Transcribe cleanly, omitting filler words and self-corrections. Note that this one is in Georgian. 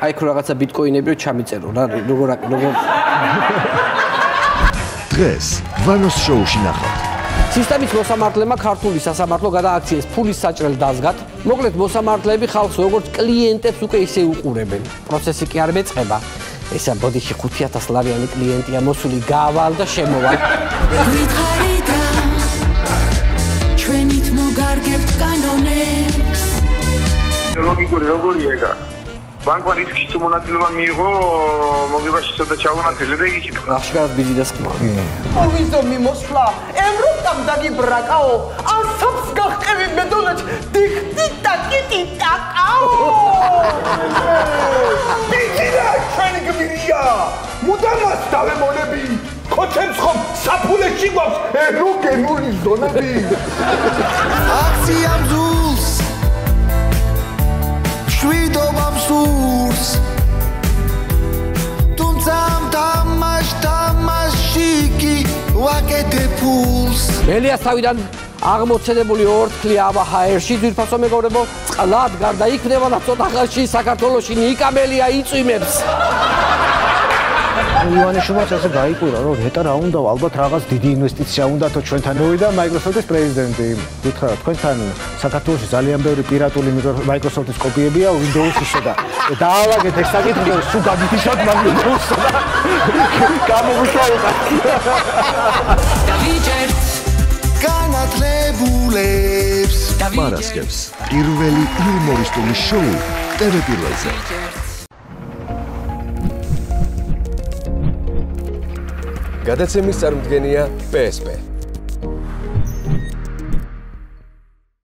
აი ხო რაღაცა ბიტკოინები რო ჩამიწერო რა როგორ დღეს ვანოს შოუში ნახავთ. სისტემის მოსამართლემა ქართული სასამართლო გადააქციეს ფულის საჭრელ დაზგად. მოკლედ მოსამართლეები ხალხს როგორც კლიენტებს უკვე ისე უყურებენ. პროცესი კი არ მეწყება. ესა ბოდიში 5000 ლარიანი კლიენტია მოსული გავალ და შემოვალ. ჩვენით მოგარგებთ კანონებს. ლოგიკური როგორია ეგა? ბანკმა რისკი თუ მონაწილეობა მიიღო, მოგებაში ცოტა ჩავანათელე და იგიქით. აღშკარად ბიზნეს ხმა. ვიზომი მოსვლა, ევროპამ დაგიბრაკაო, ასაფს გახყევი მედოლეთ, დიხტი ტაკიტი ტაკაო. ბიჭირა, ჩვენი გმირია, მუდამას დავემონები, ქოჩებს ხომ საფულეში გვაქვს ეროგენული ზონები. აქცია მზულს, შვიდობამ სურს, თუმცა თამაში კი ვაკეთე ფულს. მელიას თავიდან აღმოცენებული ორთქლი აბაჰაერში ძვირფასო მეგობრებო, წყლად გარდა იქნება და ცოტა ხანში საქართველოში ნიკამელია იწვიმებს. ივანიშვილს ასე გაიკვირა, რომ ნეტა რა უნდა, ალბათ რაღაც დიდი ინვესტიცია უნდა თო ჩვენთან. მოვიდა Microsoft-ის პრეზიდენტი. გითხრა, თქვენთან საქართველოში ძალიან ბევრი პირატული Microsoft-ის კოპიებია Windows-ისო და დაავაგეთ ეს საკითხი, სულ გაგითიშოთ Windows-ს და გამოვიშალოთ. დავიჯერთ განათლებულებს. მარასკევს პირველი იუმორისტული შოუ ტელეპიროზე. გადაცემის წარმომადგენელია PSP.